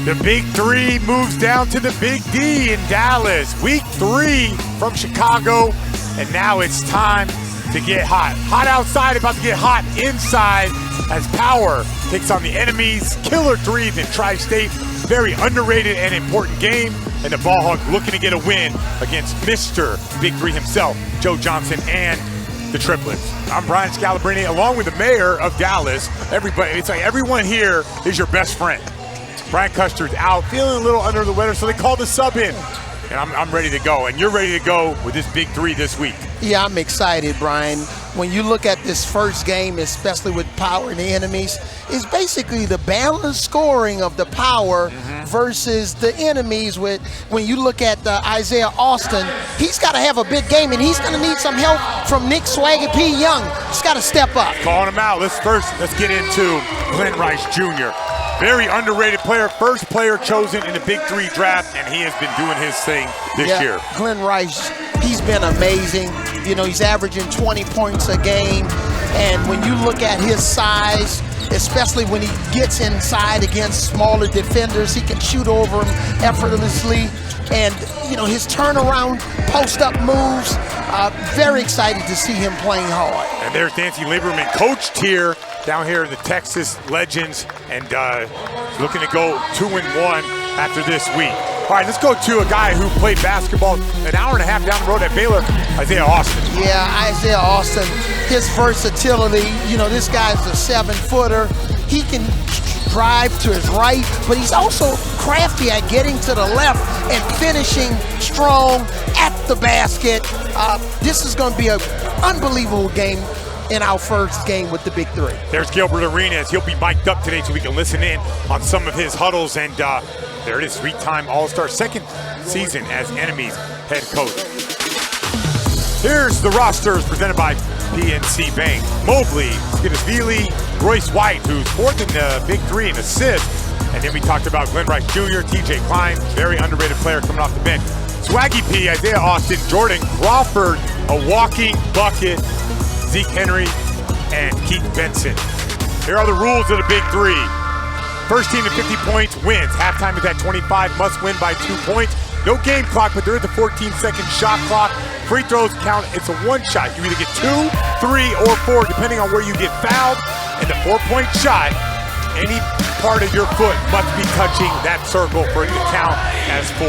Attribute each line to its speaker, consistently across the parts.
Speaker 1: The Big 3 moves down to the Big D in Dallas. Week 3 from Chicago, and now it's time to get hot. Hot outside, about to get hot inside as Power takes on the enemies. Killer threes in Tri-State. Very underrated and important game. And the Ball Hogs looking to get a win against Mr. Big 3 himself, Joe Johnson, and the triplets. I'm Brian Scalabrine, along with the mayor of Dallas. Everybody, it's like everyone here is your best friend. Brian Custer's out, feeling a little under the weather, so they called the sub in. And I'm ready to go, and you're ready to go with this Big 3 this week.
Speaker 2: Yeah, I'm excited, Brian. When you look at this first game, especially with Power and the enemies, it's basically the balanced scoring of the Power versus the enemies. When you look at Isaiah Austin, he's got to have a big game, and he's going to need some help from Nick Swaggy P. Young. He's got to step up.
Speaker 1: Calling him out. Let's get into Glenn Rice Jr. Very underrated player, first player chosen in the Big 3 draft, and he has been doing his thing this year.
Speaker 2: Glenn Rice, he's been amazing. You know, he's averaging 20 points a game, and when you look at his size, especially when he gets inside against smaller defenders, he can shoot over them effortlessly. And, you know, his turnaround, post-up moves, very excited to see him playing hard.
Speaker 1: And there's Nancy Lieberman, coached here, down here in the Texas Legends, and looking to go 2-1 after this week. All right, let's go to a guy who played basketball an hour and a half down the road at Baylor, Isaiah Austin.
Speaker 2: Yeah, Isaiah Austin, his versatility, you know, this guy's a 7-footer. He can drive to his right, but he's also crafty at getting to the left and finishing strong at the basket. This is going to be an unbelievable game in our first game with the Big 3.
Speaker 1: There's Gilbert Arenas. He'll be mic'd up today so we can listen in on some of his huddles. And there it is, 3-time All-Star, second season as Enemies head coach. Here's the rosters presented by PNC Bank. Mobley, Skidisvili, Royce White, who's fourth in the Big 3 in assists. And then we talked about Glenn Rice Jr., TJ Cline, very underrated player coming off the bench. Swaggy P, Isaiah Austin, Jordan Crawford, a walking bucket, Zeke Henry, and Keith Benson. Here are the rules of the Big 3. First team to 50 points wins. Halftime is at 25, must win by 2 points. No game clock, but there is a 14-second shot clock. Free throws count, it's a one shot. You either get 2, 3, or 4, depending on where you get fouled. And the 4-point shot, any part of your foot must be touching that circle for it to count as 4.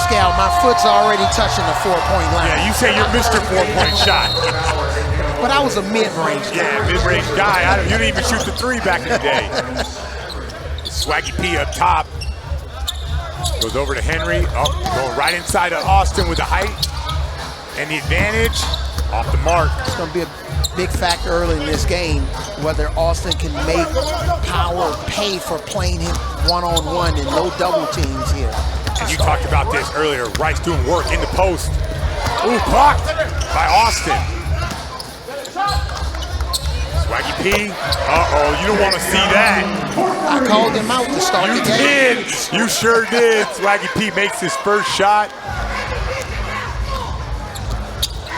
Speaker 2: Scal, my foot's already touching the 4-point line.
Speaker 1: Yeah, you say you're Mr. 4-point shot.
Speaker 2: But I was a mid-range guy.
Speaker 1: Yeah, mid-range guy. You didn't even shoot the 3 back in the day. Swaggy P up top. Goes over to Henry. Oh, going right inside of Austin with the height and the advantage. Off the mark.
Speaker 2: It's going to be a big factor early in this game, whether Austin can make Power pay for playing him one-on-one and no double teams here.
Speaker 1: And you talked about this earlier. Rice doing work in the post. Ooh, blocked by Austin. Swaggy P. Uh-oh, you don't want to see that.
Speaker 2: I called him out to start the game.
Speaker 1: You did. You sure did. Swaggy P makes his first shot.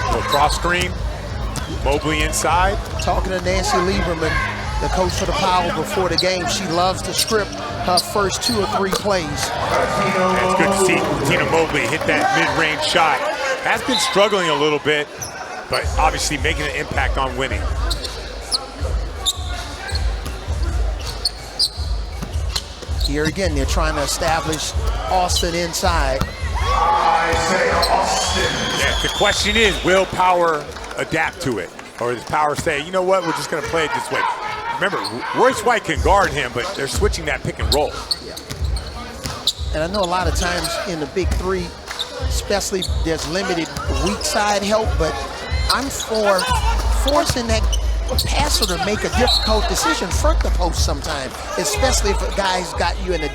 Speaker 1: Little cross screen. Mobley inside.
Speaker 2: Talking to Nancy Lieberman, the coach for the Power before the game, she loves to script her first 2 or 3 plays.
Speaker 1: It's good to see Tina Mobley hit that mid-range shot. Has been struggling a little bit, but obviously making an impact on winning.
Speaker 2: Here again, they're trying to establish Austin inside.
Speaker 1: Yeah, the question is, will Power adapt to it? Or does Power say, you know what, we're just going to play it this way? Remember, Royce White can guard him, but they're switching that pick and roll.
Speaker 2: Yeah. And I know a lot of times in the Big 3, especially there's limited weak side help, but I'm for forcing that passer to make a difficult decision front the post sometimes, especially if a guy's got you in a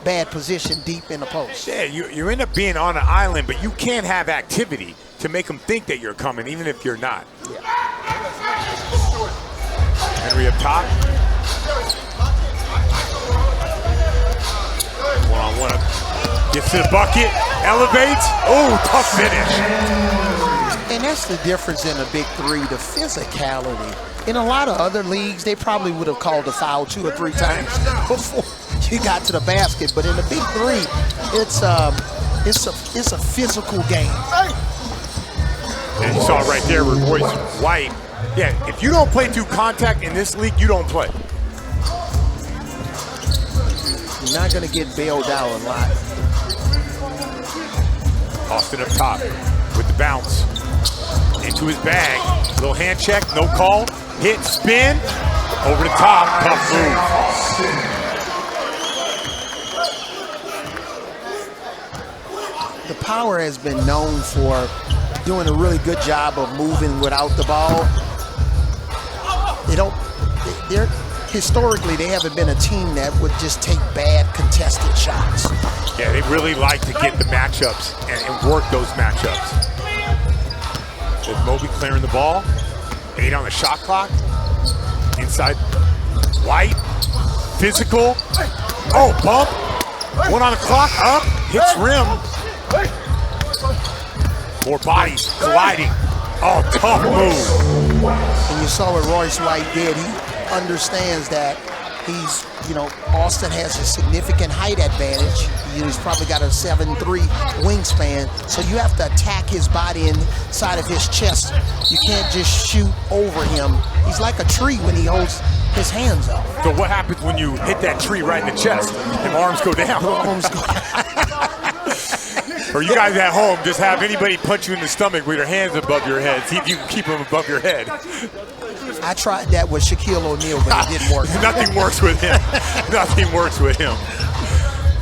Speaker 2: bad position deep in the post.
Speaker 1: Yeah, you end up being on an island, but you can't have activity to make them think that you're coming, even if you're not.
Speaker 2: Yeah.
Speaker 1: Henry up top. One-on-one. Gets to the bucket. elevates. Oh, tough finish.
Speaker 2: And that's the difference in a big three, the physicality. In a lot of other leagues, they probably would have called a foul 2 or 3 times before you got to the basket. But in the big three, it's a physical game.
Speaker 1: And you saw it right there with Royce White. Yeah, if you don't play through contact in this league, you don't play.
Speaker 2: You're not going to get bailed out a lot.
Speaker 1: Austin up top with the bounce. Into his bag. Little hand check, no call. Hit, spin. Over the top, tough move.
Speaker 2: The Power has been known for doing a really good job of moving without the ball. Historically, they haven't been a team that would just take bad contested shots.
Speaker 1: Yeah, they really like to get the matchups and work those matchups. With Mobley clearing the ball, 8 on the shot clock. Inside, White, physical. Oh, bump. 1 on the clock, up, hits rim. More bodies colliding. Oh, tough move.
Speaker 2: And you saw what Royce White did. He understands that he's, Austin has a significant height advantage. He's probably got a 7'3" wingspan. So you have to attack his body inside of his chest. You can't just shoot over him. He's like a tree when he holds his hands up.
Speaker 1: So what happens when you hit that tree right in the chest and arms go down? For you guys at home, just have anybody punch you in the stomach with your hands above your head. See if you can keep them above your head.
Speaker 2: I tried that with Shaquille O'Neal, but it didn't work.
Speaker 1: Nothing works with him. Nothing works with him.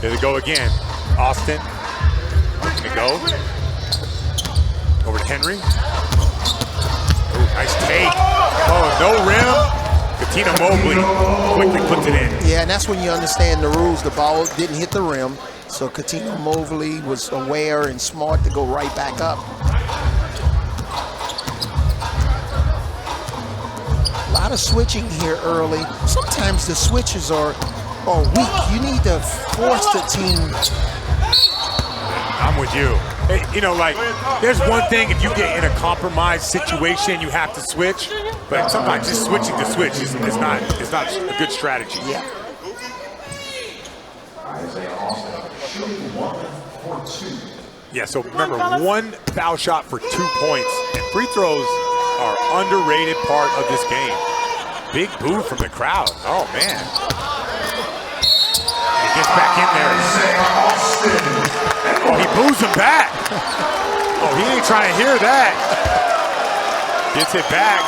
Speaker 1: Here they go again. Austin looking to go. Over to Henry. Oh, nice take. Oh, no rim. Katina Mobley quickly puts it in.
Speaker 2: Yeah, and that's when you understand the rules. The ball didn't hit the rim. So Katina Mobley was aware and smart to go right back up. A lot of switching here early. Sometimes the switches are weak. You need to force the team.
Speaker 1: I'm with you. Hey, there's one thing if you get in a compromised situation, you have to switch. But sometimes just switching to switch is not a good strategy.
Speaker 2: Yeah.
Speaker 1: Yeah, so remember, 1 foul shot for 2 points, and free throws are underrated part of this game. Big boo from the crowd. Oh, man. He gets back in there. Oh, he boos him back. Oh, he ain't trying to hear that. Gets it back.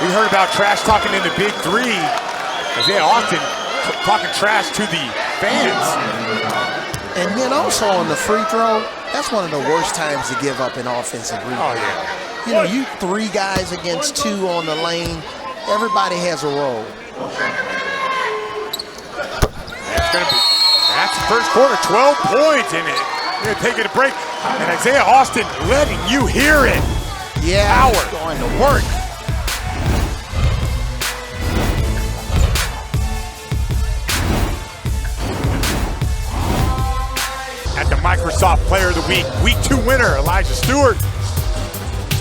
Speaker 1: We heard about trash talking in the Big 3. Isaiah Austin talking trash to the fans.
Speaker 2: And then also on the free throw, that's one of the worst times to give up an offensive rebound.
Speaker 1: Oh, yeah.
Speaker 2: You 3 guys against 2 on the lane. Everybody has a role.
Speaker 1: That's the first quarter, 12 points in it. We're gonna take it a break. And Isaiah Austin letting you hear it.
Speaker 2: Yeah,
Speaker 1: Power.
Speaker 2: Going to work.
Speaker 1: At the Microsoft Player of the Week, Week 2 winner, Elijah Stewart.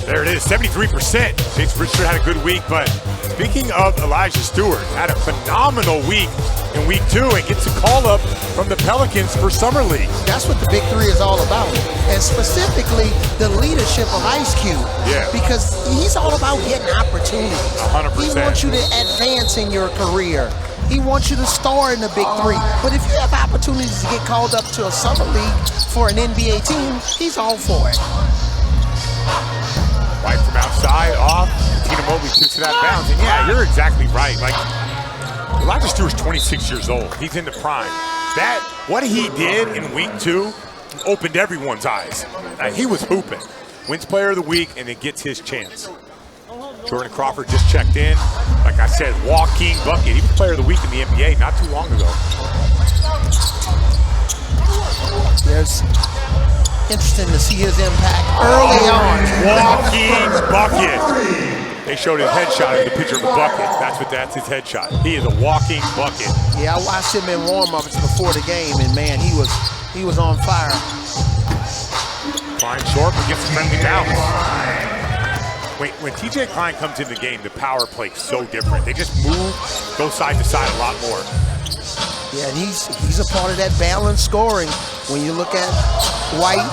Speaker 1: There it is, 73%. Jason Richard had a good week, but speaking of Elijah Stewart, had a phenomenal week in Week 2 and gets a call up from the Pelicans for Summer League.
Speaker 2: That's what the Big 3 is all about. And specifically, the leadership of Ice Cube.
Speaker 1: Yeah.
Speaker 2: Because he's all about getting opportunities.
Speaker 1: 100%.
Speaker 2: He wants you to advance in your career. He wants you to star in the Big 3. But if you have opportunities to get called up to a Summer League for an NBA team, he's all for it.
Speaker 1: White from outside, off. Tina Mobley tips it out of bounds. And yeah, you're exactly right. Like, Elijah Stewart's 26 years old. He's in the prime. What he did in Week 2 opened everyone's eyes. He was hooping. Wins Player of the Week, and it gets his chance. Jordan Crawford just checked in. Like I said, walking bucket. He was Player of the Week in the NBA not too long ago.
Speaker 2: There's interesting to see his impact early on.
Speaker 1: Walking bucket. They showed his headshot as a picture of a bucket. That's his headshot. He is a walking bucket.
Speaker 2: Yeah, I watched him in warm-ups before the game, and man, he was on fire.
Speaker 1: Cline short, but gets a friendly bounce. When TJ Cline comes in the game, the power plays so different. They just move, go side to side a lot more.
Speaker 2: Yeah, and he's a part of that balanced scoring. When you look at White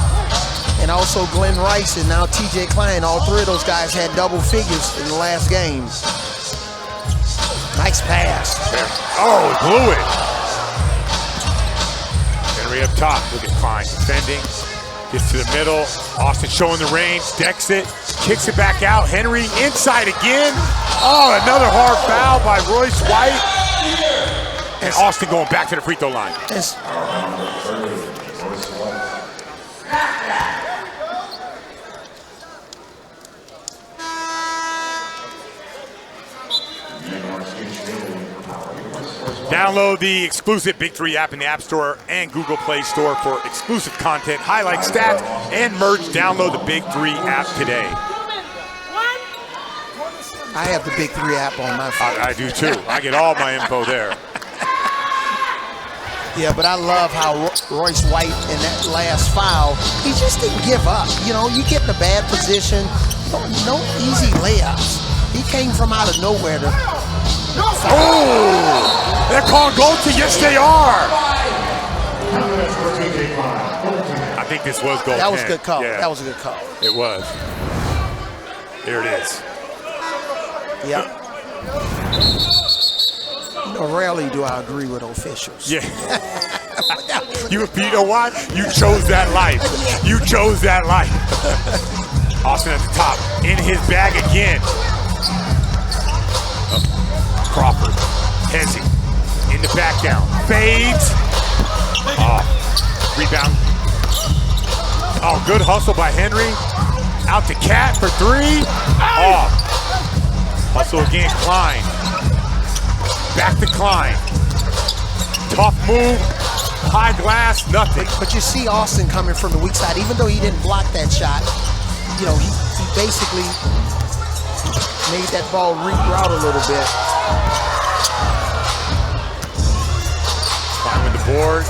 Speaker 2: and also Glenn Rice and now TJ Cline, all three of those guys had double figures in the last game. Nice pass.
Speaker 1: Oh, he blew it. Henry up top, look at Cline defending. Gets to the middle, Austin showing the range, decks it, kicks it back out. Henry inside again. Oh, another hard foul by Royce White. And Austin going back to the free throw line. Download the exclusive Big 3 app in the App Store and Google Play Store for exclusive content, highlights, stats, and merch. Download the Big 3 app today.
Speaker 2: I have the Big 3 app on my phone.
Speaker 1: I do too. I get all my info there.
Speaker 2: Yeah, but I love how Royce White in that last foul, he just didn't give up. You know, you get in a bad position, no easy layups. He came from out of nowhere to
Speaker 1: oh! They're calling goal to, yes they are! I think this was goal.
Speaker 2: That was a good call.
Speaker 1: Yeah.
Speaker 2: That was a good call.
Speaker 1: It was. There it is.
Speaker 2: Yeah. You know, rarely do I agree with officials.
Speaker 1: Yeah. You know what? You chose that life. You chose that life. Austin at the top. In his bag again. Crawford. Hezzy. In the back down. Fades. Oh. Rebound. Oh, good hustle by Henry. Out to Cat for three. Oh. Hustle again, Cline. Back to Cline. Tough move. High glass, nothing.
Speaker 2: But you see Austin coming from the weak side. Even though he didn't block that shot, you know, he basically made that ball reroute a little bit.
Speaker 1: Cline with the board.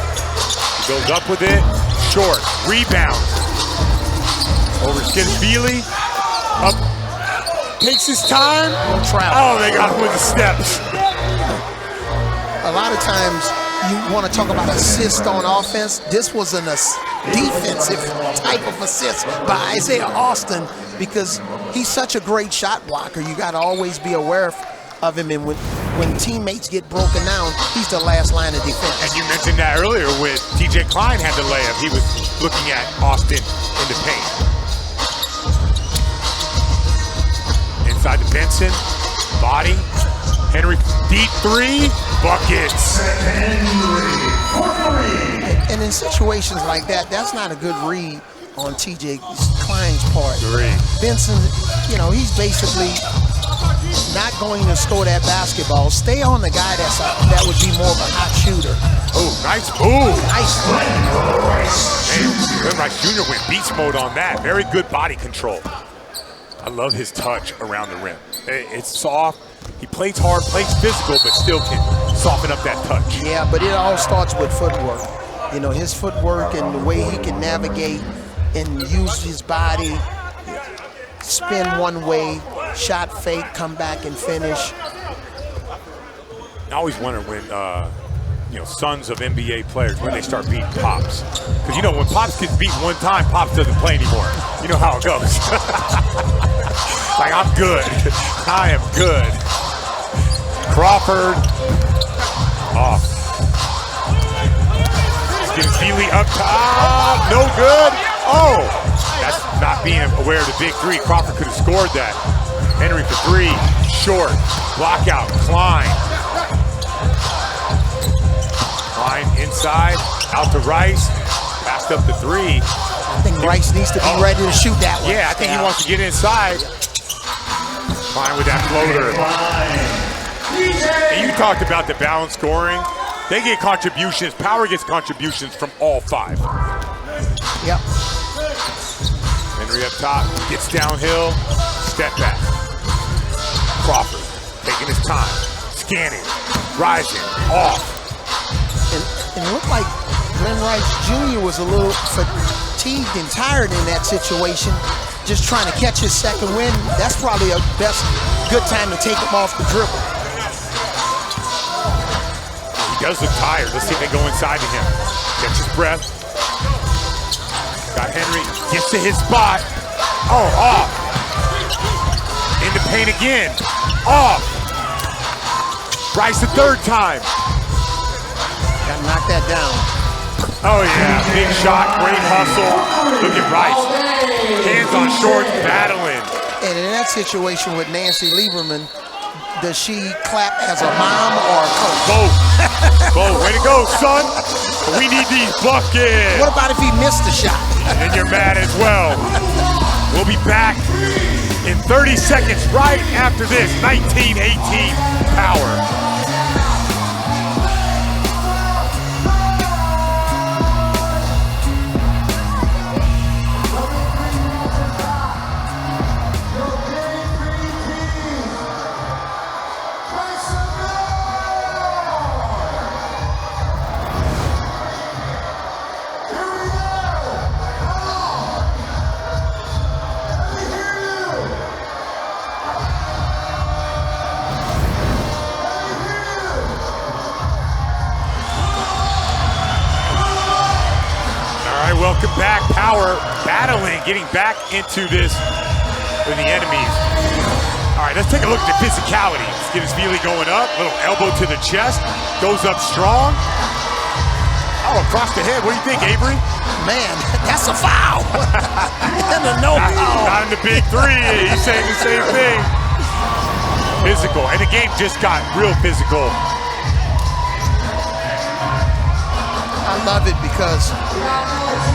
Speaker 1: He goes up with it. Short. Rebound. Over Skinvili. Up. Takes his time. Oh, they got him with the steps.
Speaker 2: A lot of times you want to talk about assist on offense. This was a defensive type of assist by Isaiah Austin because he's such a great shot blocker. You got to always be aware of him. And when teammates get broken down, he's the last line of defense.
Speaker 1: And you mentioned that earlier with TJ Cline had the layup. He was looking at Austin in the paint. Inside to Benson, body, Henry, deep three, buckets.
Speaker 2: And in situations like that, that's not a good read on TJ Cline's part. Benson, you know, he's basically not going to score that basketball. Stay on the guy that would be more of a hot shooter.
Speaker 1: Oh, nice move.
Speaker 2: Nice
Speaker 1: move. Glenn Rice Jr. went beast mode on that. Very good body control. I love his touch around the rim. It's soft. He plays hard, plays physical, but still can soften up that touch.
Speaker 2: Yeah, but it all starts with footwork. You know, his footwork and the way he can navigate and use his body, spin one way, shot fake, come back and finish.
Speaker 1: I always wonder when, you know, sons of NBA players, when they start beating Pops. Because, you know, when Pops gets beat one time, Pops doesn't play anymore. You know how it goes. Like, I'm good. I am good. Crawford. Off. Skinvili up top. No good. Oh, that's not being aware of the Big 3. Crawford could have scored that. Henry for three. Short. Block out. Cline. Cline inside. Out to Rice. Passed up to three.
Speaker 2: I think Rice needs to be ready to shoot that one.
Speaker 1: Yeah, I think he wants to get inside. Cline with that floater. And you talked about the balanced scoring. They get contributions. Power gets contributions from all five.
Speaker 2: Yep.
Speaker 1: Henry up top, gets downhill, step back. Crawford taking his time, scanning, rising, off.
Speaker 2: And it looked like Glenn Rice Jr. was a little fatigued and tired in that situation, just trying to catch his second win. That's probably a good time to take him off the dribble.
Speaker 1: He does look tired. Let's see if they go inside to him. Gets his breath. Got Henry, gets to his spot. Oh, off. In the paint again. Off. Rice the third time.
Speaker 2: Gotta knock that down.
Speaker 1: Oh yeah, big shot, great hustle. Look at Rice. Hands on shorts, battling.
Speaker 2: And in that situation with Nancy Lieberman, does she clap as a mom or a coach?
Speaker 1: Both. Both. Way to go, son. We need these buckets.
Speaker 2: What about if he missed the shot?
Speaker 1: And you're mad as well. We'll be back in 30 seconds right after this 19-18 power. Welcome back, Power battling, getting back into this with the enemies. All right, let's take a look at the physicality. Let's get his feeling going up, little elbow to the chest, goes up strong. Oh, across the head, what do you think, Avery?
Speaker 2: Man, that's a foul. And a no foul.
Speaker 1: Not in the big three, he's saying the same thing. Physical, and the game just got real physical.
Speaker 2: I love it because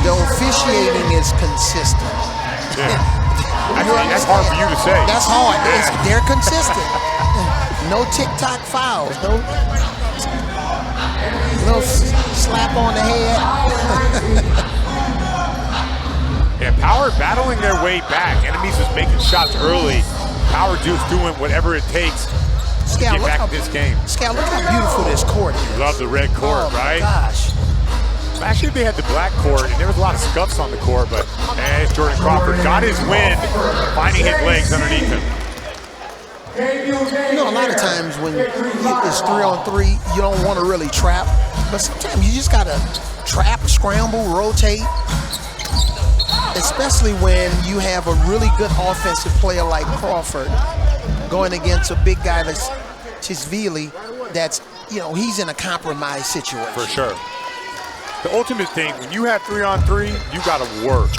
Speaker 2: the officiating is consistent.
Speaker 1: Yeah. That's hard for you to say.
Speaker 2: That's hard. Yeah. They're consistent. No tick-tock fouls. No slap on the head.
Speaker 1: Yeah, Power battling their way back. Enemies was making shots early. Power just doing whatever it takes to get back in this game.
Speaker 2: Scal, look how beautiful this court is.
Speaker 1: Love the red court, right?
Speaker 2: Oh, my gosh.
Speaker 1: Actually, they had the black court, and there was a lot of scuffs on the court, but as Jordan Crawford got his win, finding his legs underneath him.
Speaker 2: You know, a lot of times when it's 3-on-3, you don't want to really trap, but sometimes you just got to trap, scramble, rotate, especially when you have a really good offensive player like Crawford going against a big guy like Chisvili that's, you know, he's in a compromised situation.
Speaker 1: For sure. The ultimate thing, when you have 3-on-3, you got to work.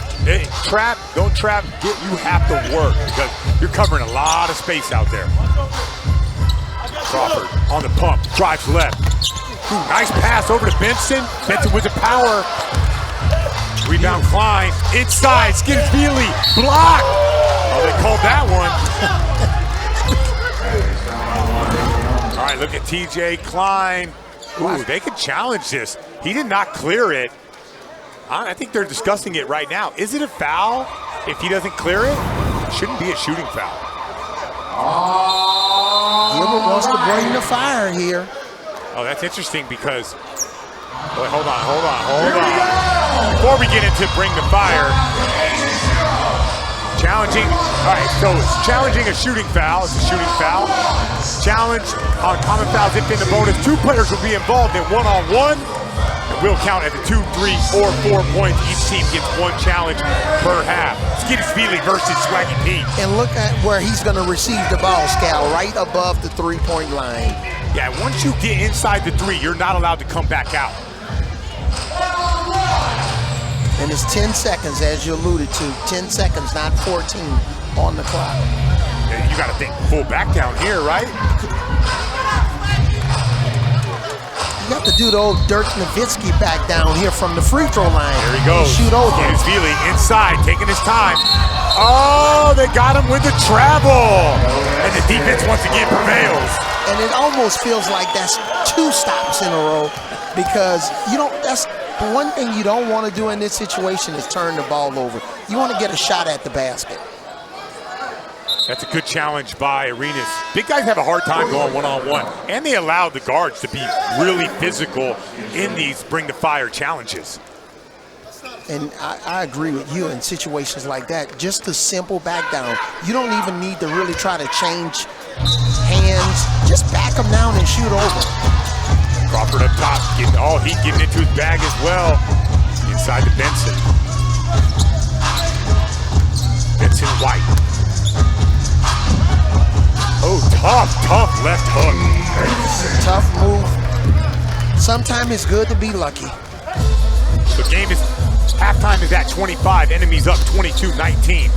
Speaker 1: Trap, don't trap, you have to work because you're covering a lot of space out there. Crawford on the pump, drives left. Ooh, nice pass over to Benson. Benson with the power. Rebound Cline, inside, Skinnsvili, block. Oh, they called that one. All right, look at TJ Cline. Ooh, they could challenge this. He did not clear it. I think they're discussing it right now. Is it a foul if he doesn't clear it? It shouldn't be a shooting foul.
Speaker 2: Gilbert wants to bring the fire here.
Speaker 1: Oh, that's interesting because, wait, hold on. Before we get into bring the fire, challenging, all right, so it's challenging a shooting foul. It's a shooting foul. Challenge on common fouls if in the bonus. Two players will be involved in one-on-one. And we'll count at the 2, 3, or 4 points. Each team gets one challenge per half. Skinnsvili versus Swaggy P.
Speaker 2: And look at where he's going to receive the ball, Scal, right above the three-point line.
Speaker 1: Yeah, once you get inside the 3, you're not allowed to come back out.
Speaker 2: And it's 10 seconds, as you alluded to. 10 seconds, not 14 on the clock.
Speaker 1: Yeah, you got to think full back down here, right?
Speaker 2: You have to do the old Dirk Nowitzki back down here from the free throw line.
Speaker 1: There he goes.
Speaker 2: Shoot over.
Speaker 1: Skinnsvili inside, taking his time. Oh, they got him with the travel. And the defense once again prevails.
Speaker 2: And it almost feels like that's 2 stops in a row because you don't, that's the one thing you don't want to do in this situation is turn the ball over. You want to get a shot at the basket.
Speaker 1: That's a good challenge by Arenas. Big guys have a hard time going one-on-one, and they allow the guards to be really physical in these bring the fire challenges.
Speaker 2: And I agree with you in situations like that. Just a simple back down. You don't even need to really try to change hands. Just back them down and shoot over.
Speaker 1: Crawford up top, heat getting into his bag as well. Inside to Benson. Benson White. Oh, tough left hook.
Speaker 2: Tough move. Sometimes it's good to be lucky.
Speaker 1: The game is, halftime is at 25, enemies up 22-19.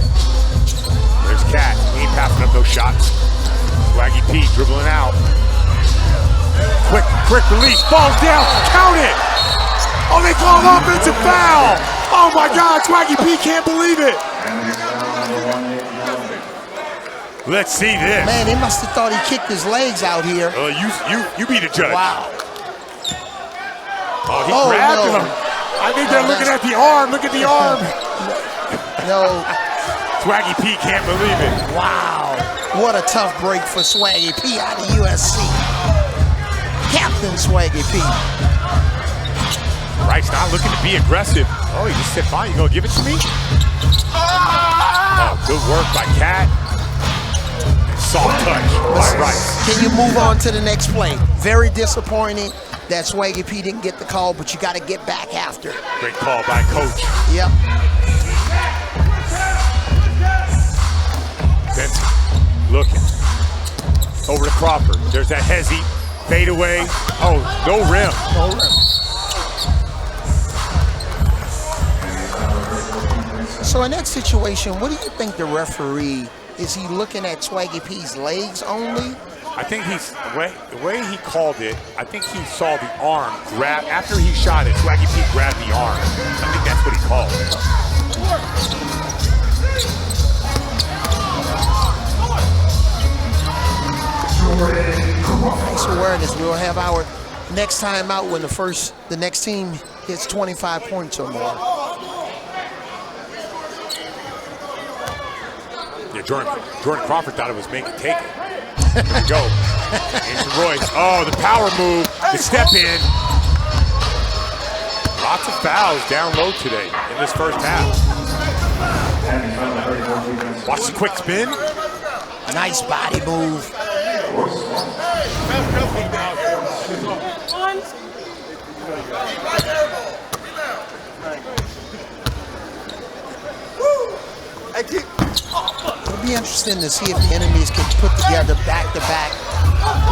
Speaker 1: There's Cat, he ain't passing up those shots. Swaggy P dribbling out. Quick release, falls down, count it! Oh, they call an offensive foul! Oh my God, Swaggy P can't believe it! Let's see this.
Speaker 2: Man, they must have thought he kicked his legs out here.
Speaker 1: You be the judge.
Speaker 2: Wow.
Speaker 1: Oh, he grabbed him. I think they're looking at the arm. Look at the arm.
Speaker 2: No.
Speaker 1: Swaggy P can't believe it.
Speaker 2: Wow. What a tough break for Swaggy P out of USC. Captain Swaggy P.
Speaker 1: Wright's not looking to be aggressive. Oh, he just said, fine, you gonna give it to me? Oh, good work by Cat. Soft touch by Rice.
Speaker 2: Can you move on to the next play? Very disappointing that Swaggy P didn't get the call, but you got to get back after it.
Speaker 1: Great call by Coach.
Speaker 2: Yep.
Speaker 1: Benson looking. Over to Crawford. There's that hezzy. Fade away. Oh, no rim.
Speaker 2: No rim. So in that situation, what do you think the referee, is he looking at Swaggy P's legs only?
Speaker 1: I think the way he called it, I think he saw the arm grab, after he shot it, Swaggy P grabbed the arm. I think that's what he called.
Speaker 2: Nice awareness. We'll have our next time out when the next team hits 25 points or more.
Speaker 1: Yeah, Jordan Crawford thought it was make it take it. Here we go. Into Royce. Oh, the power move, the step in. Lots of fouls down low today in this first half. Watch the quick spin.
Speaker 2: Nice body move. It'll be interesting to see if the enemies can put together back-to-back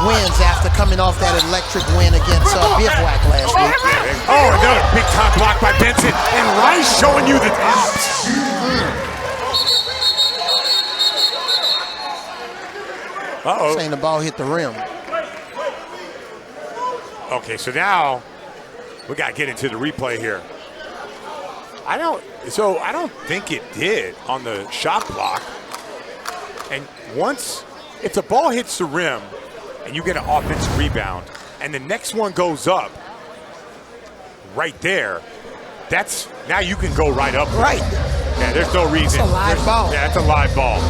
Speaker 2: wins after coming off that electric win against Bivouac last week.
Speaker 1: Oh, another big-time block by Benson, and Rice showing you the tops. Uh-oh.
Speaker 2: Saying the ball hit the rim.
Speaker 1: Okay, so now we got to get into the replay here. I don't think it did on the shot block. And if the ball hits the rim and you get an offensive rebound and the next one goes up right there, now you can go right up.
Speaker 2: Right.
Speaker 1: Yeah, there's no reason.
Speaker 2: It's a live ball.
Speaker 1: Yeah, it's a live ball.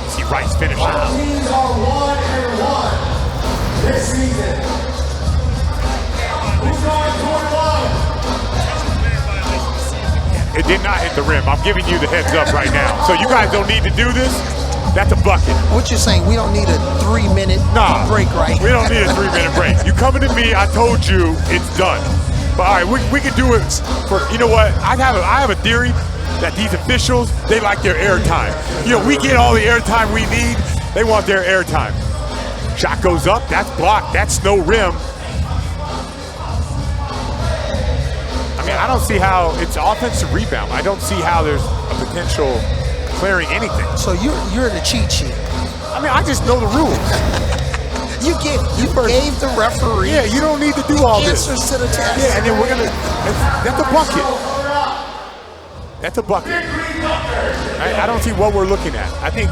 Speaker 1: See Rice finish.
Speaker 3: Our teams are 1-1 this season. Who's going toward line?
Speaker 1: It did not hit the rim. I'm giving you the heads up right now. So you guys don't need to do this. That's a bucket.
Speaker 2: What you're saying, we don't need a 3-minute break, right?
Speaker 1: We don't need a 3-minute break. You coming to me, I told you it's done. But all right, we can do it for, you know what? I have a theory that these officials, they like their airtime. You know, we get all the airtime we need. They want their airtime. Shot goes up, that's blocked, that's no rim. I mean, I don't see how it's offensive rebound. I don't see how there's a potential clearing anything.
Speaker 2: So you're the cheat sheet.
Speaker 1: I mean, I just know the rules.
Speaker 2: You gave the referee.
Speaker 1: Yeah, you don't need to do all this.
Speaker 2: Answers to the test.
Speaker 1: Yeah, and then that's a bucket. That's a bucket. I don't see what we're looking at. I think,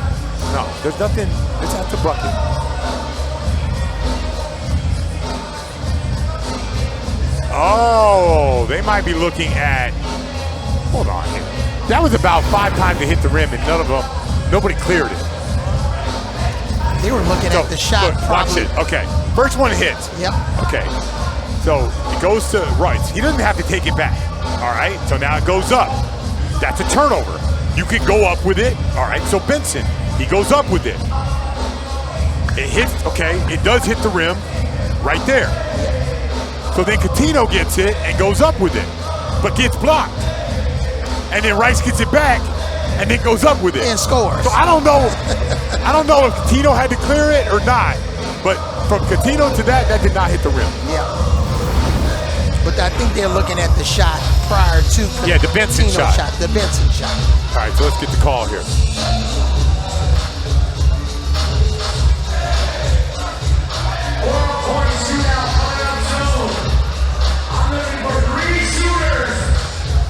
Speaker 1: no, there's nothing, that's a bucket. Oh, they might be looking at, hold on here. That was about 5 times to hit the rim, and nobody cleared it.
Speaker 2: They were looking at the shot.
Speaker 1: Look, watch it. Okay, first one hits.
Speaker 2: Yep.
Speaker 1: Okay, so it goes to Royce. He doesn't have to take it back. All right, so now it goes up. That's a turnover. You can go up with it. All right, so Benson, he goes up with it. It hits, okay, it does hit the rim right there. So then Coutinho gets it and goes up with it, but gets blocked. And then Rice gets it back and then goes up with it.
Speaker 2: And scores.
Speaker 1: So I don't know if Coutinho had to clear it or not, but from Coutinho to that did not hit the rim.
Speaker 2: Yeah. But I think they're looking at the shot prior to
Speaker 1: the Benson
Speaker 2: Coutinho
Speaker 1: shot.
Speaker 2: The Benson shot.
Speaker 1: All right, so let's get the call here.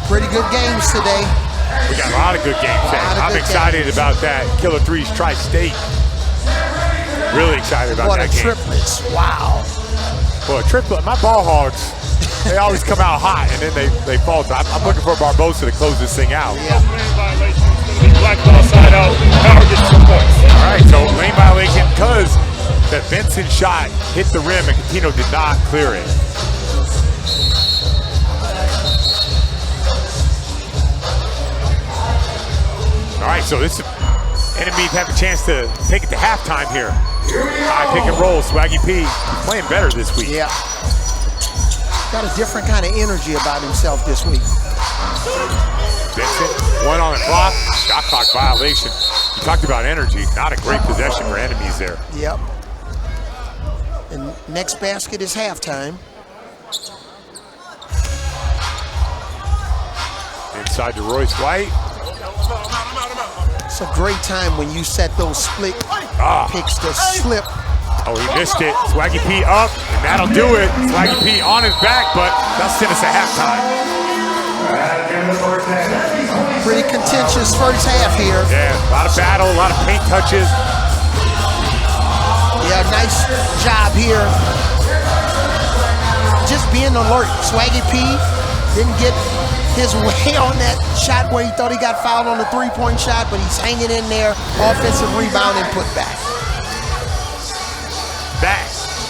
Speaker 2: Pretty good games today.
Speaker 1: We got a lot of good games today. I'm excited about that Killer Threes Tri-State. Really excited about that game.
Speaker 2: What a triplets. Wow.
Speaker 1: Well, triplet, my ball hogs, they always come out hot and then they falter. I'm looking for Barbosa to close this thing out.
Speaker 2: Yeah.
Speaker 4: Black ball side out. Howard gets 2 points.
Speaker 1: All right, so lane violation because that Benson shot hit the rim and Coutinho did not clear it. All right, so this enemies have a chance to take it to halftime here. High pick and roll, Swaggy P playing better this week.
Speaker 2: Yeah. Got a different kind of energy about himself this week.
Speaker 1: Benson, one on the clock, shot clock violation. You talked about energy, not a great possession for enemies there.
Speaker 2: Yep. And next basket is halftime.
Speaker 1: Inside to Royce White.
Speaker 2: It's a great time when you set those split picks to slip.
Speaker 1: Oh, he missed it. Swaggy P up, and that'll do it. Swaggy P on his back, but that'll send us at halftime.
Speaker 2: Pretty contentious first half here.
Speaker 1: Yeah, a lot of battle, a lot of paint touches.
Speaker 2: Yeah, nice job here. Just being alert. Swaggy P didn't get his way on that shot where he thought he got fouled on the three-point shot, but he's hanging in there. Offensive rebound and put back.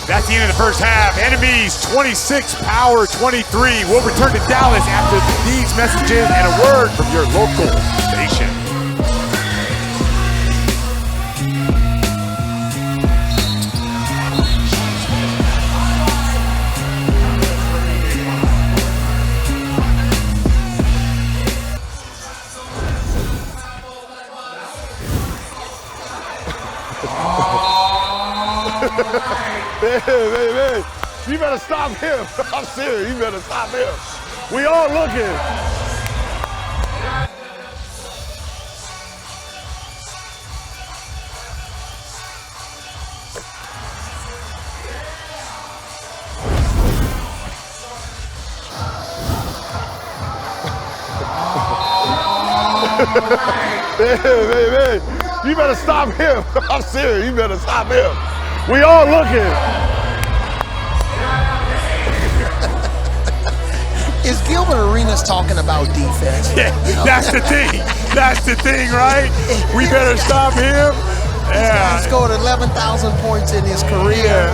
Speaker 1: That's the end of the first half. Enemies 26, Power 23. We'll return to Dallas after these messages and a word from your local station.
Speaker 4: Man, you better stop him. I'm serious, you better stop him. We all looking. Man, you better stop him. I'm serious, you better stop him. We all looking.
Speaker 2: Is Gilbert Arenas talking about defense?
Speaker 1: Yeah, that's the thing. That's the thing, right? We better stop him. Yeah.
Speaker 2: He scored 11,000 points in his career.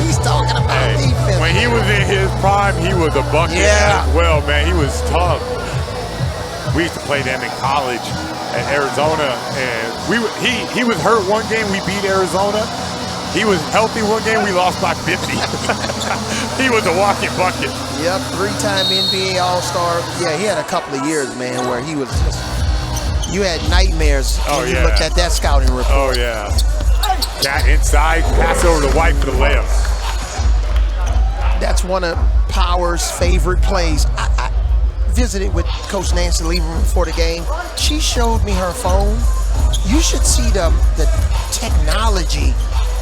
Speaker 2: He's talking about defense.
Speaker 1: When he was in his prime, he was a bucket as well, man. He was tough. We used to play them in college at Arizona, and he was hurt one game, we beat Arizona. He was healthy one game, we lost by 50. He was a walking bucket.
Speaker 2: Yep, 3-time NBA All-Star. Yeah, he had a couple of years, man, where he was just, you had nightmares when you looked at that scouting report.
Speaker 1: Oh, yeah. That inside, pass over to White for the layup.
Speaker 2: That's one of Power's favorite plays. I visited with Coach Nancy Lieberman before the game. She showed me her phone. You should see the technology.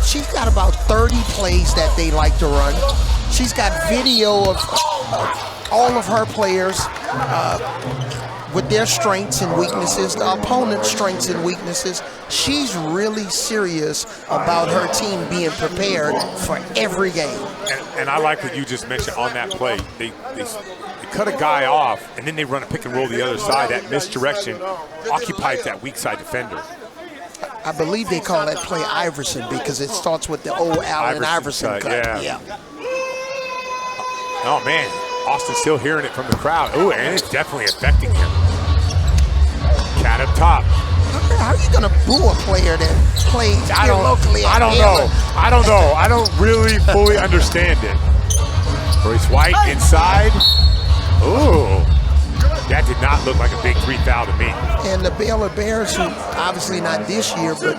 Speaker 2: She's got about 30 plays that they like to run. She's got video of all of her players with their strengths and weaknesses, the opponent's strengths and weaknesses. She's really serious about her team being prepared for every game.
Speaker 1: And I like what you just mentioned on that play. They cut a guy off, and then they run a pick and roll the other side. That misdirection occupies that weak side defender.
Speaker 2: I believe they call that play Iverson because it starts with the old Allen Iverson cut.
Speaker 1: Yeah. Oh, man. Austin's still hearing it from the crowd. Oh, and it's definitely affecting him. Cat up top.
Speaker 2: How are you going to boo a player that plays here locally?
Speaker 1: I don't know. I don't really fully understand it. Royce White inside. Ooh. That did not look like a big 3 foul to me.
Speaker 2: And the Baylor Bears, who obviously not this year, but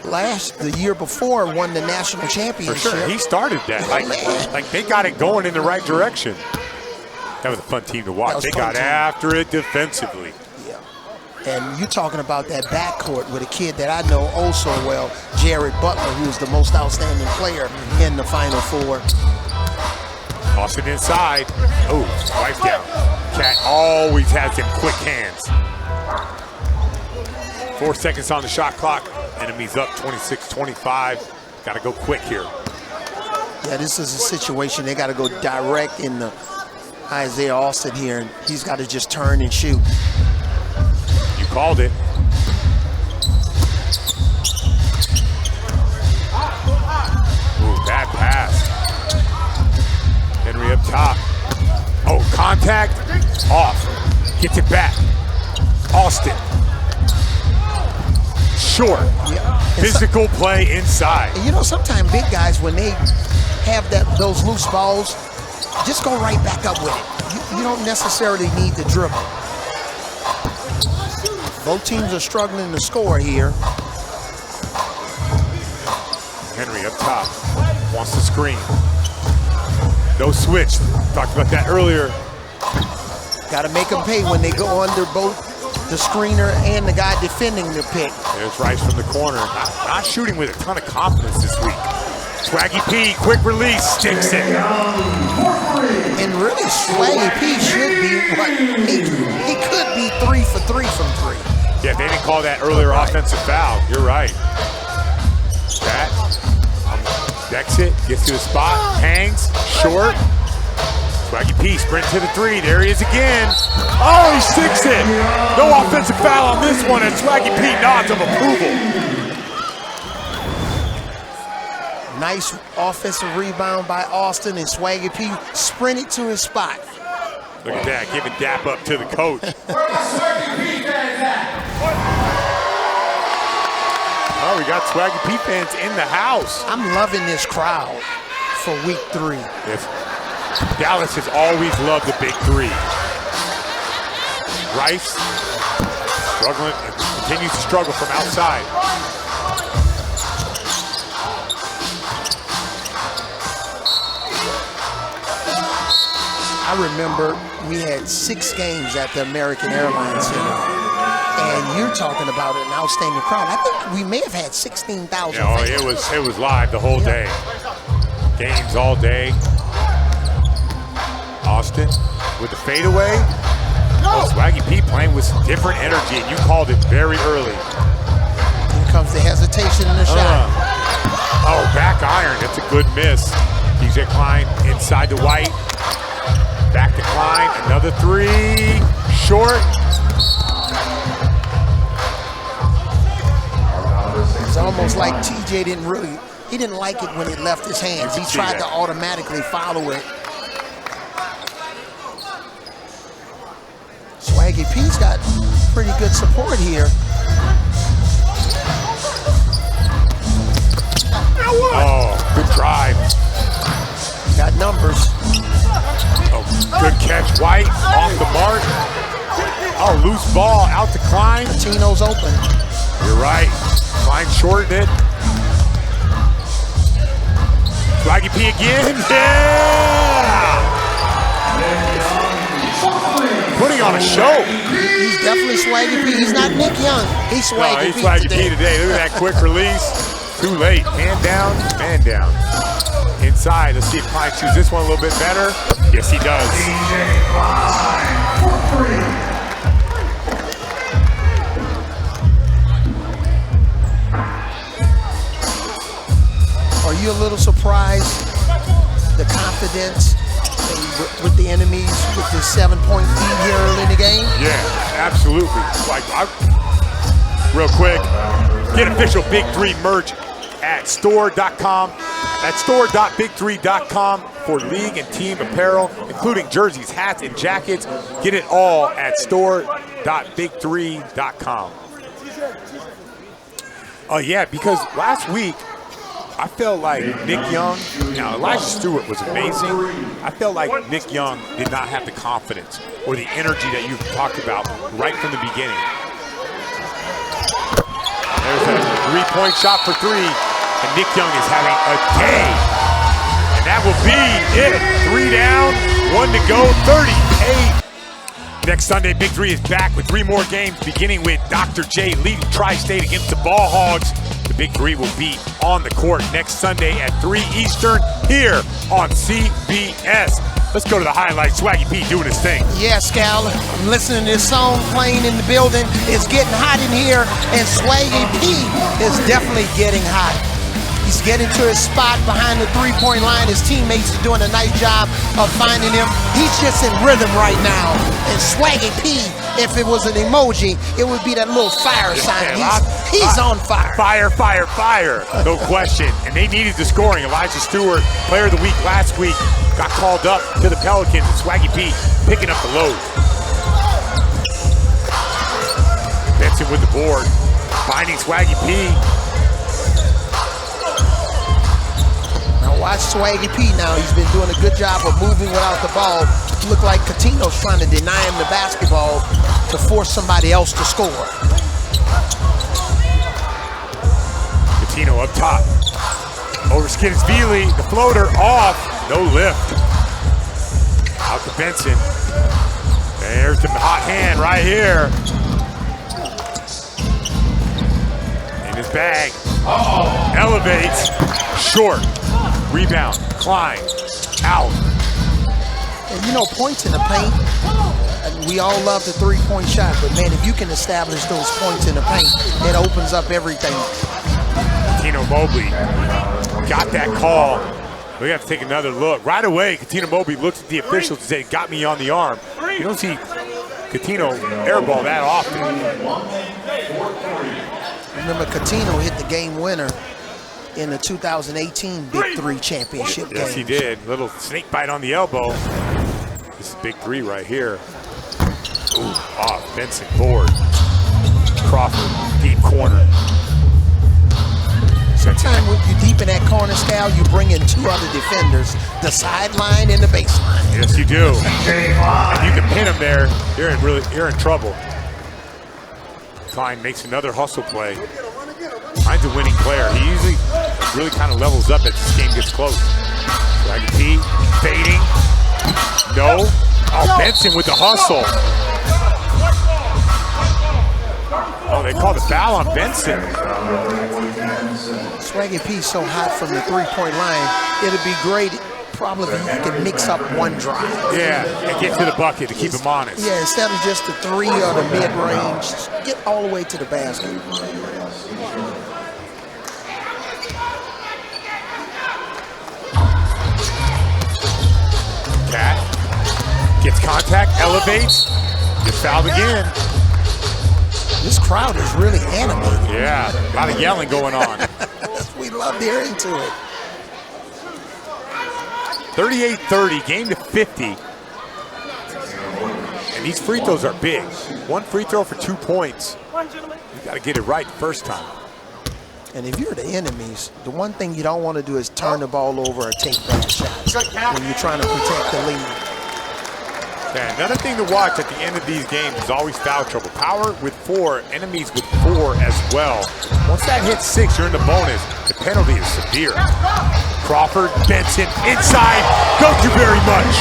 Speaker 2: the year before, won the national championship.
Speaker 1: For sure, he started that. Like they got it going in the right direction. That was a fun team to watch. They got after it defensively.
Speaker 2: Yeah. And you're talking about that backcourt with a kid that I know oh so well, Jared Butler, who's the most outstanding player in the Final Four.
Speaker 1: Austin inside. Oh, wipe down. Cat always has them quick hands. 4 seconds on the shot clock. Enemies up 26-25. Got to go quick here.
Speaker 2: Yeah, this is a situation they got to go direct in the Isaiah Austin here, and he's got to just turn and shoot.
Speaker 1: You called it. Ooh, bad pass. Henry up top. Oh, contact. Off. Gets it back. Austin. Short.
Speaker 2: Yeah.
Speaker 1: Physical play inside.
Speaker 2: And you know, sometimes big guys, when they have those loose balls, just go right back up with it. You don't necessarily need the dribble. Both teams are struggling to score here.
Speaker 1: Henry up top. Wants to screen. No switch. Talked about that earlier.
Speaker 2: Got to make them pay when they go under both the screener and the guy defending the pick.
Speaker 1: There's Rice from the corner. Not shooting with a ton of confidence this week. Swaggy P, quick release, sticks it.
Speaker 2: And really, Swaggy P should be what he could be 3 for 3 from 3.
Speaker 1: Yeah, they didn't call that earlier offensive foul. You're right. That decks it, gets to the spot, hangs, short. Swaggy P sprint to the 3. There he is again. Oh, he sticks it. No offensive foul on this one, and Swaggy P nods of approval.
Speaker 2: Nice offensive rebound by Austin, and Swaggy P sprinted to his spot.
Speaker 1: Look at that, giving dap up to the coach. Oh, we got Swaggy P fans in the house.
Speaker 2: I'm loving this crowd for week 3.
Speaker 1: Yes. Dallas has always loved the big 3. Rice struggling, continues to struggle from outside.
Speaker 2: I remember we had 6 games at the American Airlines Center, and you're talking about an outstanding crowd. I think we may have had 16,000.
Speaker 1: Yeah, it was live the whole day. Games all day. Austin with the fadeaway. Oh, Swaggy P playing with some different energy, and you called it very early.
Speaker 2: Here comes the hesitation in the shot.
Speaker 1: Oh, back iron. That's a good miss. DJ Cline inside to White. Back to Cline. Another 3. Short.
Speaker 2: It's almost like TJ didn't like it when it left his hands. He tried to automatically follow it. Swaggy P's got pretty good support here.
Speaker 1: Oh, good drive.
Speaker 2: Got numbers.
Speaker 1: Oh, good catch. White off the mark. Oh, loose ball out to Cline.
Speaker 2: Latino's open.
Speaker 1: You're right. Cline shorted it. Swaggy P again. Yeah! Putting on a show.
Speaker 2: He's definitely Swaggy P. He's not Nick Young. He's Swaggy P.
Speaker 1: He's Swaggy P today. Look at that quick release. Too late. Man down, man down. Inside. Let's see if Cline shoots this one a little bit better. Yes, he does.
Speaker 2: you a little surprised? The confidence with the enemies with this 7-point lead here early in the game?
Speaker 1: Yeah, absolutely. Real quick, get official Big 3 merch at store.com. That's store.big3.com for league and team apparel, including jerseys, hats, and jackets. Get it all at store.big3.com. Oh yeah, because last week I felt like Nick Young, now Elijah Stewart was amazing. I felt like Nick Young did not have the confidence or the energy that you've talked about right from the beginning. There's a three-point shot for three, and Nick Young is having a day. And that will be it. 3 down, 1 to go, 38. Next Sunday, Big 3 is back with 3 more games, beginning with Dr. J leading Tri-State against the Ball Hogs. The Big 3 will be on the court next Sunday at 3 Eastern here on CBS. Let's go to the highlights. Swaggy P doing his thing.
Speaker 2: Yeah, Scal, I'm listening to this song playing in the building. It's getting hot in here, and Swaggy P is definitely getting hot. He's getting to his spot behind the three-point line. His teammates are doing a nice job of finding him. He's just in rhythm right now. And Swaggy P, if it was an emoji, it would be that little fire sign. He's on fire.
Speaker 1: Fire, fire, fire. No question. And they needed the scoring. Elijah Stewart, player of the week last week, got called up to the Pelicans. And Swaggy P picking up the load. Benson with the board. Finding Swaggy P.
Speaker 2: Watch Swaggy P now. He's been doing a good job of moving without the ball. Look like Coutinho's trying to deny him the basketball to force somebody else to score.
Speaker 1: Coutinho up top. Overskins Veely. The floater off. No lift. Out to Benson. There's the hot hand right here. In his bag. Elevates. Short. Rebound, Cline, out.
Speaker 2: And you know, points in the paint, we all love the three-point shot, but man, if you can establish those points in the paint, it opens up everything.
Speaker 1: Coutinho Mobley got that call. We have to take another look. Right away, Coutinho Mobley looks at the officials and said, got me on the arm. You don't see Coutinho airball that often.
Speaker 2: Remember, Coutinho hit the game winner in the 2018 Big 3 championship game.
Speaker 1: Yes, he did. Little snake bite on the elbow. This is Big 3 right here. Ooh, off. Benson board. Crawford, deep corner.
Speaker 2: Sometimes when you're deep in that corner, Scal, you bring in 2 other defenders, the sideline and the baseline.
Speaker 1: Yes, you do. And you can pin him there. You're in trouble. Cline makes another hustle play. Cline's a winning player. He usually really kind of levels up as this game gets close. Swaggy P fading. No. Oh, Benson with the hustle. Oh, they called the foul on Benson.
Speaker 2: Swaggy P's so hot from the three-point line, it'd be great probably if he can mix up one drive.
Speaker 1: Yeah, and get to the bucket to keep him honest.
Speaker 2: Yeah, instead of just the 3 or the mid-range, get all the way to the basket.
Speaker 1: Cat gets contact, elevates, gets fouled again.
Speaker 2: This crowd is really animated.
Speaker 1: Yeah, a lot of yelling going on.
Speaker 2: We love to hear into it.
Speaker 1: 38-30, game to 50. And these free throws are big. 1 free throw for 2 points. You got to get it right the first time.
Speaker 2: And if you're the enemies, the one thing you don't want to do is turn the ball over or take bad shots when you're trying to protect the lead.
Speaker 1: Yeah, another thing to watch at the end of these games is always foul trouble. Power with 4, enemies with 4 as well. Once that hits 6, you're in the bonus. The penalty is severe. Crawford, Benson, inside. Don't you very much.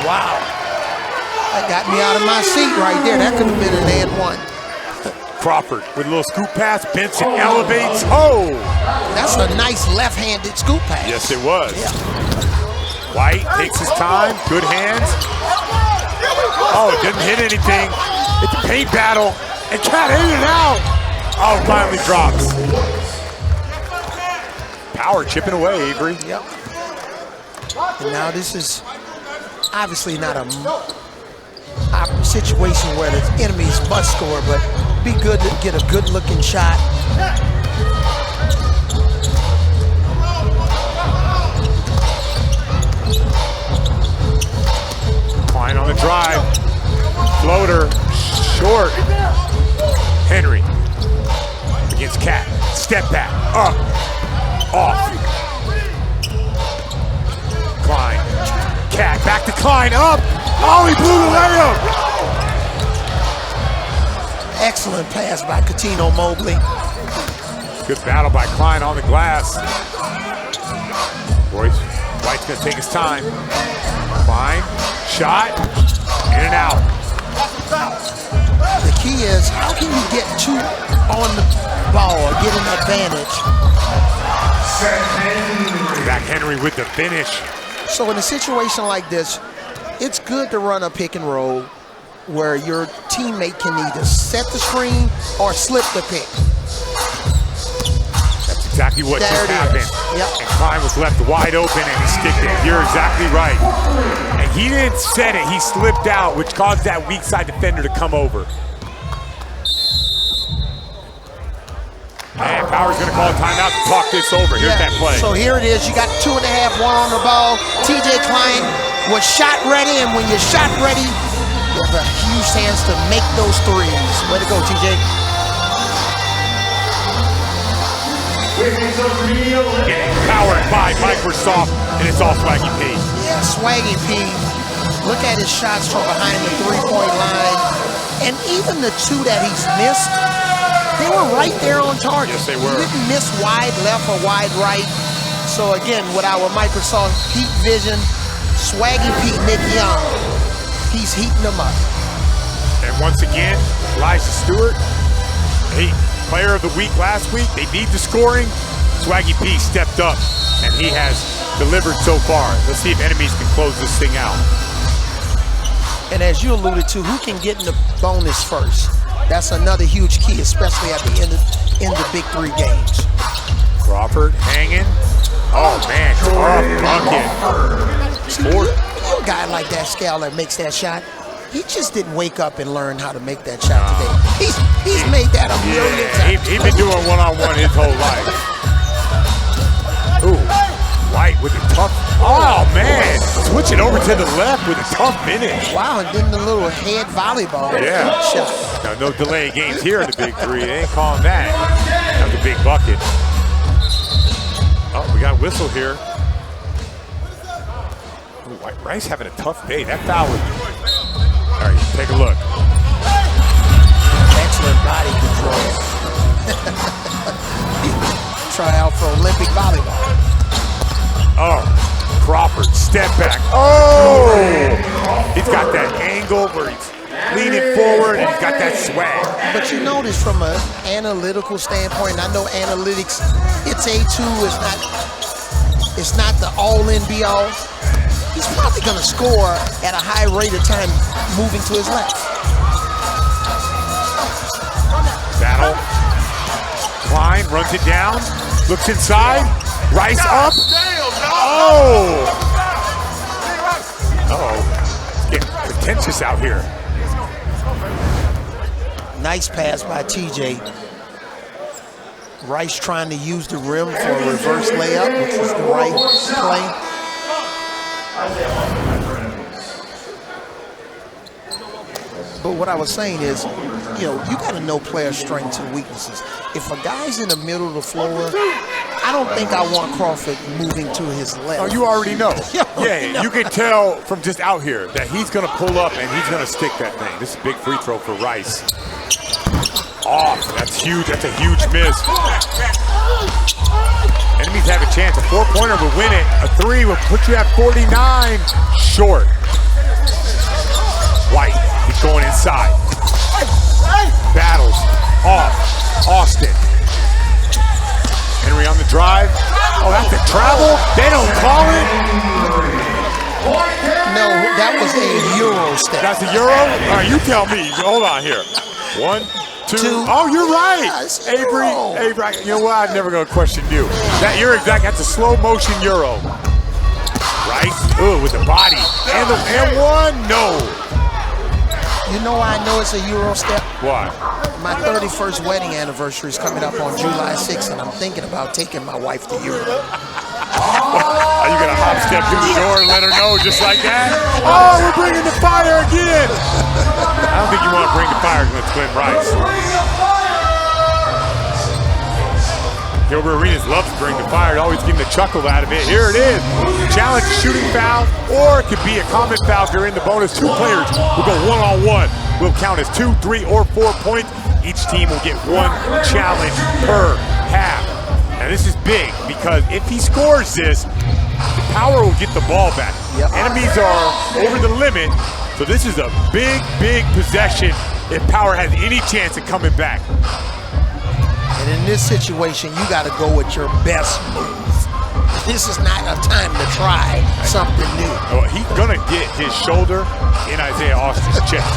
Speaker 2: Wow. That got me out of my seat right there. That could have been an and 1.
Speaker 1: Crawford with a little scoop pass. Benson elevates. Oh!
Speaker 2: That's a nice left-handed scoop pass.
Speaker 1: Yes, it was.
Speaker 2: Yeah.
Speaker 1: White takes his time. Good hands. Oh, it didn't hit anything. It's a paint battle. And Cat in and out. Oh, finally drops. Power chipping away, Avery.
Speaker 2: Yep. And now this is obviously not a situation where the enemies must score, but be good to get a good-looking shot.
Speaker 1: Cline on the drive. Floater, short. Henry against Cat. Step back, up, off. Cline. Cat, back to Cline, up. Oh, he blew the layup.
Speaker 2: Excellent pass by Coutinho Mobley.
Speaker 1: Good battle by Cline on the glass. Royce White's gonna take his time. Cline, shot, in and out.
Speaker 2: The key is, how can you get two on the ball or get an advantage?
Speaker 1: Back Henry with the finish.
Speaker 2: So in a situation like this, it's good to run a pick and roll where your teammate can either set the screen or slip the pick.
Speaker 1: That's exactly what
Speaker 2: There
Speaker 1: just
Speaker 2: it
Speaker 1: happened.
Speaker 2: is. Yep.
Speaker 1: And Cline was left wide open and he sticked it. You're exactly right. And he didn't set it, he slipped out, which caused that weak side defender to come over. And Power's gonna call a timeout to talk this over. Here's that play.
Speaker 2: So here it is. You got 2.5, 1 on the ball. TJ Cline was shot ready, and when you're shot ready, you have a huge chance to make those threes. Way to go, TJ.
Speaker 1: Getting powered by Microsoft, and it's all Swaggy P.
Speaker 2: Yeah, Swaggy P. Look at his shots from behind the three-point line. And even the two that he's missed, they were right there on target.
Speaker 1: Yes, they were.
Speaker 2: He didn't miss wide left or wide right. So again, with our Microsoft Heat Vision, Swaggy P, Nick Young, he's heating them up.
Speaker 1: And once again, Elijah Stewart, player of the week last week. They need the scoring. Swaggy P stepped up, and he has delivered so far. Let's see if enemies can close this thing out.
Speaker 2: And as you alluded to, who can get in the bonus first? That's another huge key, especially at the end of Big 3 games.
Speaker 1: Crawford hanging. Oh man, tough bucket.
Speaker 2: You a guy like that scale that makes that shot, he just didn't wake up and learn how to make that shot today. He's made that a million times.
Speaker 1: He's been doing one-on-one his whole life. Ooh, White with a tough, oh man, switching over to the left with a tough finish.
Speaker 2: Wow, and then the little head volleyball shot.
Speaker 1: Now, no delay games here in the Big 3. They ain't calling that. That's a big bucket. Oh, we got a whistle here. Ooh, Rice having a tough day. That foul was... All right, take a look.
Speaker 2: Excellent body control. Try out for Olympic volleyball.
Speaker 1: Oh, Crawford, step back. Oh! He's got that angle where he's leaning forward and he's got that swag.
Speaker 2: But you notice from an analytical standpoint, and I know analytics, it's A2, it's not the all-in be-all. He's probably gonna score at a high rate of time moving to his left.
Speaker 1: Battle. Cline runs it down, looks inside, Rice up. Oh! Uh-oh, it's getting contentious out here.
Speaker 2: Nice pass by TJ. Rice trying to use the rim for a reverse layup, which was the right play. But what I was saying is, you know, you got to know player strengths and weaknesses. If a guy's in the middle of the floor, I don't think I want Crawford moving to his left.
Speaker 1: Oh, you already know.
Speaker 2: Yeah,
Speaker 1: you can tell from just out here that he's going to pull up and he's going to stick that thing. This is a big free throw for Rice. Off, that's huge. That's a huge miss. Enemies have a chance. A four-pointer would win it. A three would put you at 49. Short. White, he's going inside. Battles, off, Austin. Henry on the drive. Oh, that's a travel. They don't call it.
Speaker 2: No, that was a Euro step.
Speaker 1: That's a Euro? All right, you tell me. Hold on here. 1,
Speaker 2: 2.
Speaker 1: Oh, you're right.
Speaker 2: Yes,
Speaker 1: Avery, you know what? I'm never going to question you. That's a slow motion Euro. Right? Ooh, with the body. And one, no.
Speaker 2: You know why I know it's a Euro step?
Speaker 1: Why?
Speaker 2: My 31st wedding anniversary is coming up on July 6th, and I'm thinking about taking my wife to Europe.
Speaker 1: Are you going to hop step through the door and let her know just like that? Oh, we're bringing the fire again. I don't think you want to bring the fire against Glenn Rice. Gilbert Arenas loves to bring the fire. It always give him a chuckle out of it. Here it is. Challenge shooting foul, or it could be a common foul if you're in the bonus. 2 players will go one-on-one. Will count as 2, 3, or 4 points. Each team will get 1 challenge per half. Now this is big because if he scores this, the Power will get the ball back.
Speaker 2: Yep.
Speaker 1: Enemies are over the limit, so this is a big, big possession if Power has any chance of coming back.
Speaker 2: And in this situation, you got to go with your best move. This is not a time to try something new.
Speaker 1: Oh, he's gonna get his shoulder in Isaiah Austin's chest.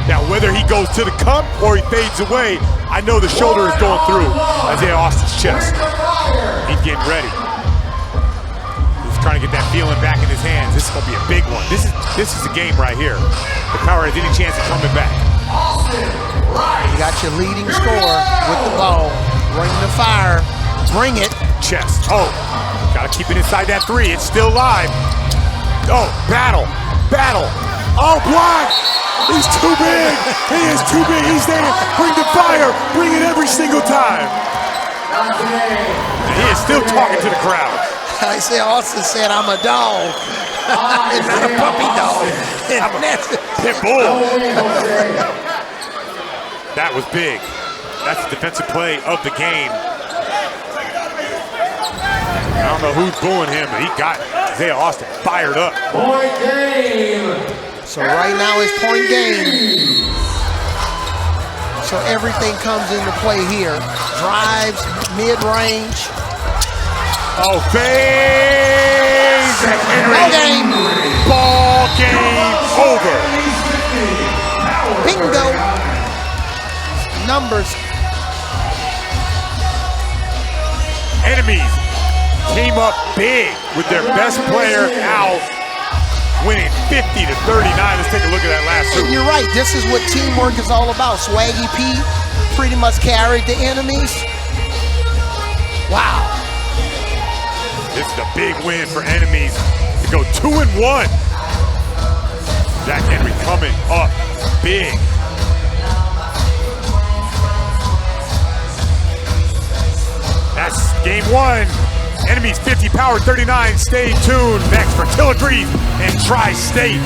Speaker 1: Now, whether he goes to the cup or he fades away, I know the shoulder is going through Isaiah Austin's chest. He's getting ready. He's trying to get that feeling back in his hands. This is gonna be a big one. This is the game right here. The Power has any chance of coming back.
Speaker 2: You got your leading scorer with the ball. Bring the fire. Bring it.
Speaker 1: Chest. Oh, gotta keep it inside that 3. It's still live. Oh, battle. Oh, block. He's too big. He is too big. He's there. Bring the fire. Bring it every single time. And he is still talking to the crowd.
Speaker 2: Isaiah Austin said, I'm a dog. It's not a puppy dog.
Speaker 1: I'm a pit bull. That was big. That's the defensive play of the game. I don't know who's booing him, but he got Isaiah Austin fired up.
Speaker 3: Point game.
Speaker 2: So right now it's point game. So everything comes into play here. Drives, mid-range.
Speaker 1: Oh, fades!
Speaker 2: Ball game.
Speaker 1: Ball game over.
Speaker 2: Bingo. Numbers.
Speaker 1: Enemies came up big with their best player out, winning 50-39. Let's take a look at that last
Speaker 2: And
Speaker 1: two.
Speaker 2: you're right, this is what teamwork is all about. Swaggy P pretty much carried the enemies. Wow.
Speaker 1: This is a big win for Enemies to go 2-1. Jack Henry coming up big. That's game 1. Enemies 50, Power 39. Stay tuned next for Killer Grease and Tri-State.